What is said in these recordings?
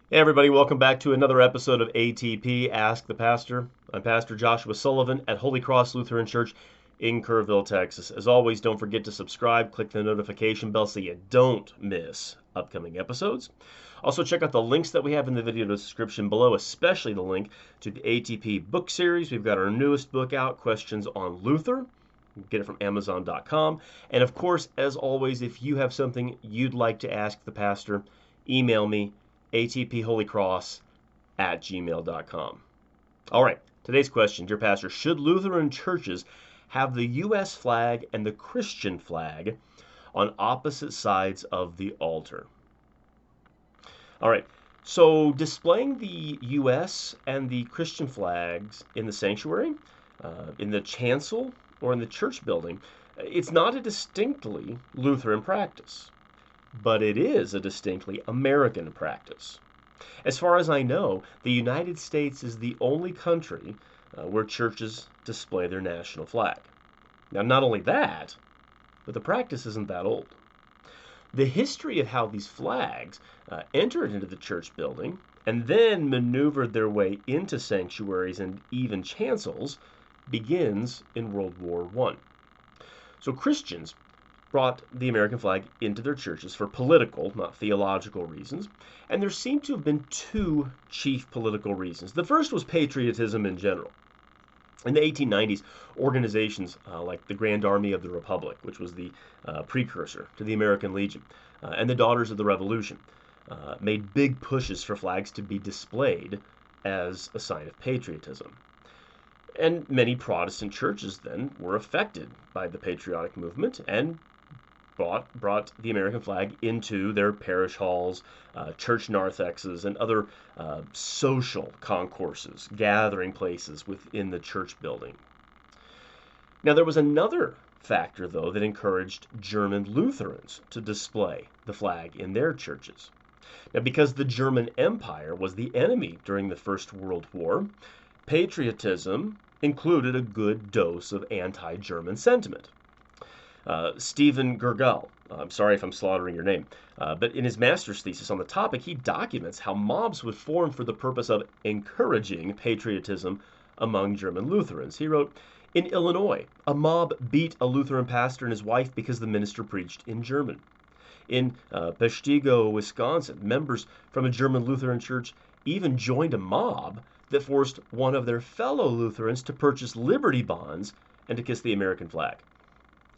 Hey everybody, welcome back to another episode of ATP Ask the Pastor. I'm Pastor Joshua Sullivan at Holy Cross Lutheran Church in Kerrville, Texas. As always, don't forget to subscribe, click the notification bell so you don't miss upcoming episodes. Also, check out the links that we have in the video description below, especially the link to the ATP book series. We've got our newest book out, Questions on Luther. You can get it from Amazon.com. And of course, as always, if you have something you'd like to ask the pastor, email me atpholycross@gmail.com. All right, today's question, dear pastor, should Lutheran churches have the U.S. flag and the Christian flag on opposite sides of the altar? All right, so displaying the U.S. and the Christian flags in the sanctuary, in the chancel, or in the church building, it's not a distinctly Lutheran practice, but it is a distinctly American practice. As far as I know, the United States is the only country where churches display their national flag. Now, not only that, but the practice isn't that old. The history of how these flags entered into the church building and then maneuvered their way into sanctuaries and even chancels begins in World War I. So Christians brought the American flag into their churches for political, not theological reasons, and there seem to have been two chief political reasons. The first was patriotism in general. In the 1890s, organizations like the Grand Army of the Republic, which was the precursor to the American Legion, and the Daughters of the Revolution, made big pushes for flags to be displayed as a sign of patriotism. And many Protestant churches then were affected by the patriotic movement and brought the American flag into their parish halls, church narthexes, and other social concourses, gathering places within the church building. Now, there was another factor, though, that encouraged German Lutherans to display the flag in their churches. Now, because the German Empire was the enemy during the First World War, patriotism included a good dose of anti-German sentiment. Stephen Gergel, I'm sorry if I'm slaughtering your name, but in his master's thesis on the topic, he documents how mobs would form for the purpose of encouraging patriotism among German Lutherans. He wrote, in Illinois, a mob beat a Lutheran pastor and his wife because the minister preached in German. In Peshtigo, Wisconsin, members from a German Lutheran church even joined a mob that forced one of their fellow Lutherans to purchase Liberty bonds and to kiss the American flag.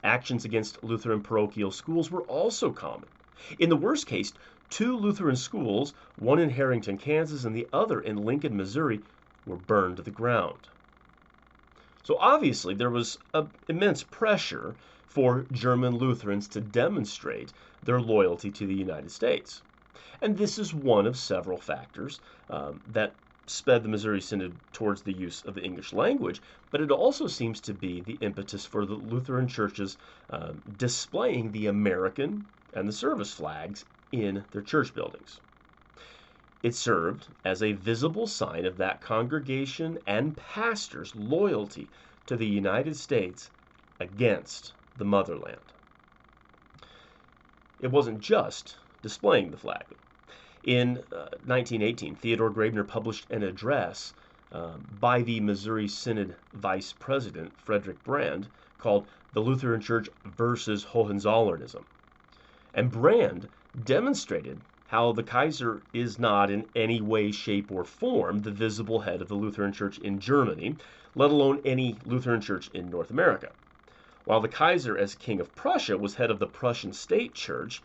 Actions against Lutheran parochial schools were also common. In the worst case, two Lutheran schools, one in Harrington, Kansas, and the other in Lincoln, Missouri, were burned to the ground. So obviously, there was immense pressure for German Lutherans to demonstrate their loyalty to the United States. And this is one of several factors that sped the Missouri Synod towards the use of the English language, but it also seems to be the impetus for the Lutheran churches displaying the American and the service flags in their church buildings. It served as a visible sign of that congregation and pastor's loyalty to the United States against the motherland. It wasn't just displaying the flag. In 1918, Theodore Graebner published an address by the Missouri Synod Vice President, Frederick Brand, called The Lutheran Church versus Hohenzollernism. And Brand demonstrated how the Kaiser is not in any way, shape, or form the visible head of the Lutheran Church in Germany, let alone any Lutheran church in North America. While the Kaiser, as King of Prussia, was head of the Prussian state church,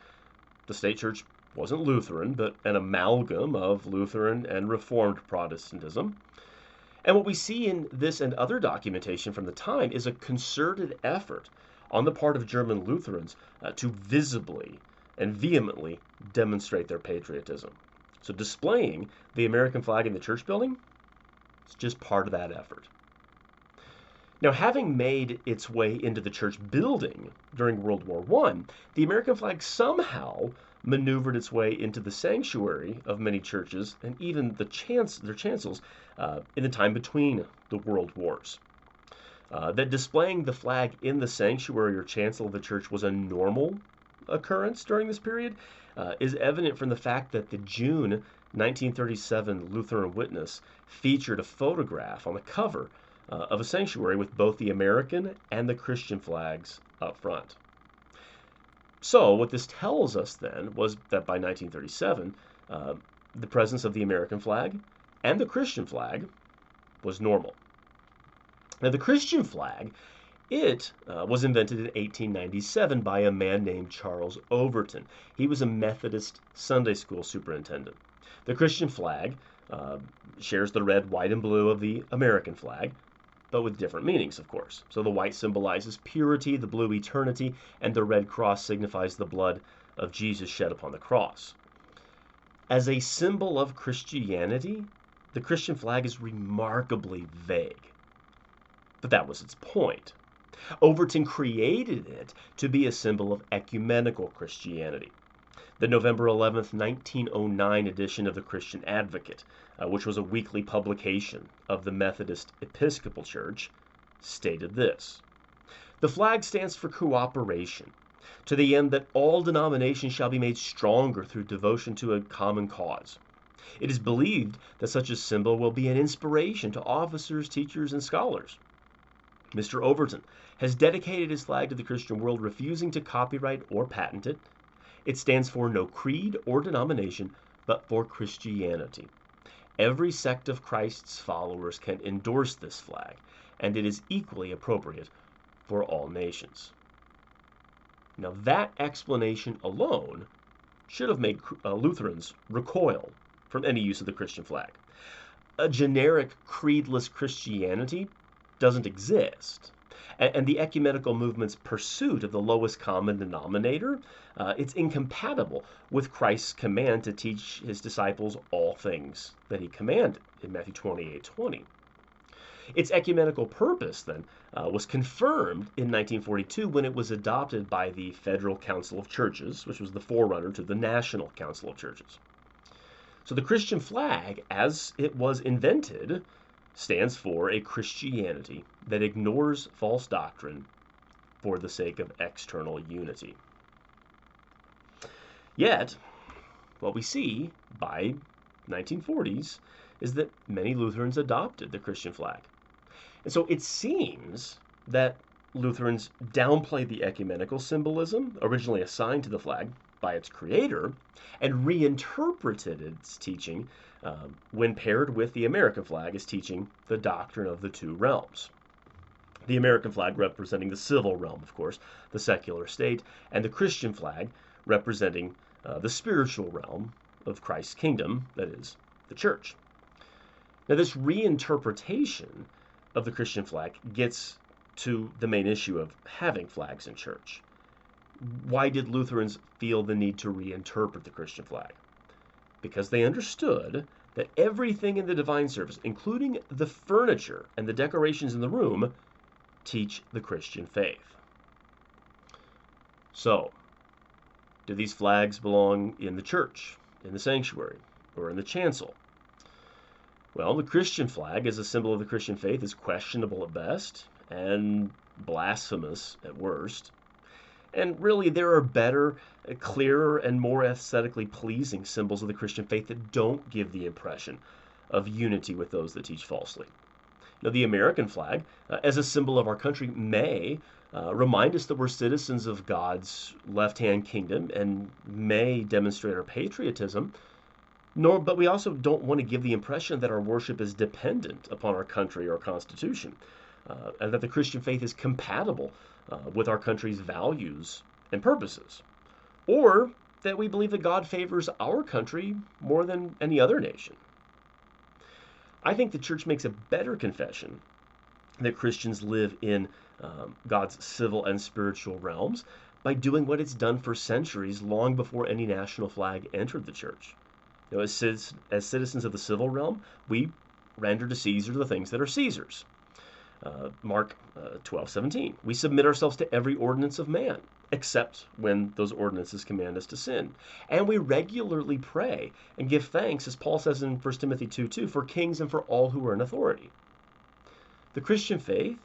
the state church wasn't Lutheran, but an amalgam of Lutheran and Reformed Protestantism. And what we see in this and other documentation from the time is a concerted effort on the part of German Lutherans to visibly and vehemently demonstrate their patriotism. So displaying the American flag in the church building is just part of that effort. Now, having made its way into the church building during World War I, the American flag somehow maneuvered its way into the sanctuary of many churches and even their chancels in the time between the world wars. That displaying the flag in the sanctuary or chancel of the church was a normal occurrence during this period is evident from the fact that the June 1937 Lutheran Witness featured a photograph on the cover of a sanctuary with both the American and the Christian flags up front. So what this tells us then was that by 1937, the presence of the American flag and the Christian flag was normal. Now the Christian flag, it was invented in 1897 by a man named Charles Overton. He was a Methodist Sunday school superintendent. The Christian flag shares the red, white, and blue of the American flag, but with different meanings, of course. So the white symbolizes purity, the blue eternity, and the red cross signifies the blood of Jesus shed upon the cross. As a symbol of Christianity, the Christian flag is remarkably vague. But that was its point. Overton created it to be a symbol of ecumenical Christianity. The November 11th, 1909 edition of the Christian Advocate, which was a weekly publication of the Methodist Episcopal Church, stated this: "The flag stands for cooperation, to the end that all denominations shall be made stronger through devotion to a common cause. It is believed that such a symbol will be an inspiration to officers, teachers, and scholars. Mr. Overton has dedicated his flag to the Christian world, refusing to copyright or patent it. It stands for no creed or denomination, but for Christianity. Every sect of Christ's followers can endorse this flag, and it is equally appropriate for all nations." Now that explanation alone should have made Lutherans recoil from any use of the Christian flag. A generic creedless Christianity doesn't exist. And the ecumenical movement's pursuit of the lowest common denominator, it's incompatible with Christ's command to teach his disciples all things that he commanded in Matthew 28:20. Its ecumenical purpose, then, was confirmed in 1942 when it was adopted by the Federal Council of Churches, which was the forerunner to the National Council of Churches. So the Christian flag, as it was invented, stands for a Christianity that ignores false doctrine for the sake of external unity. Yet, what we see by 1940s is that many Lutherans adopted the Christian flag. And so it seems that Lutherans downplayed the ecumenical symbolism originally assigned to the flag by its creator and reinterpreted its teaching when paired with the American flag as teaching the doctrine of the two realms. The American flag representing the civil realm, of course, the secular state, and the Christian flag representing the spiritual realm of Christ's kingdom, that is, the church. Now, this reinterpretation of the Christian flag gets to the main issue of having flags in church. Why did Lutherans feel the need to reinterpret the Christian flag? Because they understood that everything in the divine service, including the furniture and the decorations in the room, teach the Christian faith. So, do these flags belong in the church, in the sanctuary, or in the chancel? Well, the Christian flag as a symbol of the Christian faith is questionable at best and blasphemous at worst. And really, there are better, clearer, and more aesthetically pleasing symbols of the Christian faith that don't give the impression of unity with those that teach falsely. Now, the American flag, as a symbol of our country, may remind us that we're citizens of God's left-hand kingdom and may demonstrate our patriotism, but we also don't want to give the impression that our worship is dependent upon our country or constitution, and that the Christian faith is compatible with our country's values and purposes, or that we believe that God favors our country more than any other nation. I think the church makes a better confession that Christians live in God's civil and spiritual realms by doing what it's done for centuries, long before any national flag entered the church. You know, as citizens of the civil realm, we render to Caesar the things that are Caesar's. Mark 12:17. We submit ourselves to every ordinance of man, except when those ordinances command us to sin. And we regularly pray and give thanks, as Paul says in 1 Timothy 2:2, for kings and for all who are in authority. The Christian faith,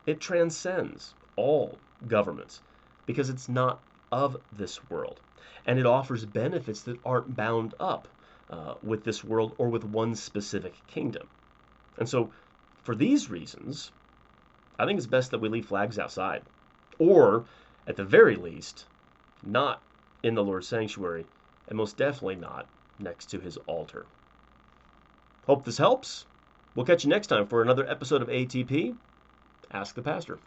it transcends all governments because it's not of this world. And it offers benefits that aren't bound up with this world or with one specific kingdom. And so, for these reasons, I think it's best that we leave flags outside. Or, at the very least, not in the Lord's sanctuary, and most definitely not next to his altar. Hope this helps. We'll catch you next time for another episode of ATP Ask the Pastor.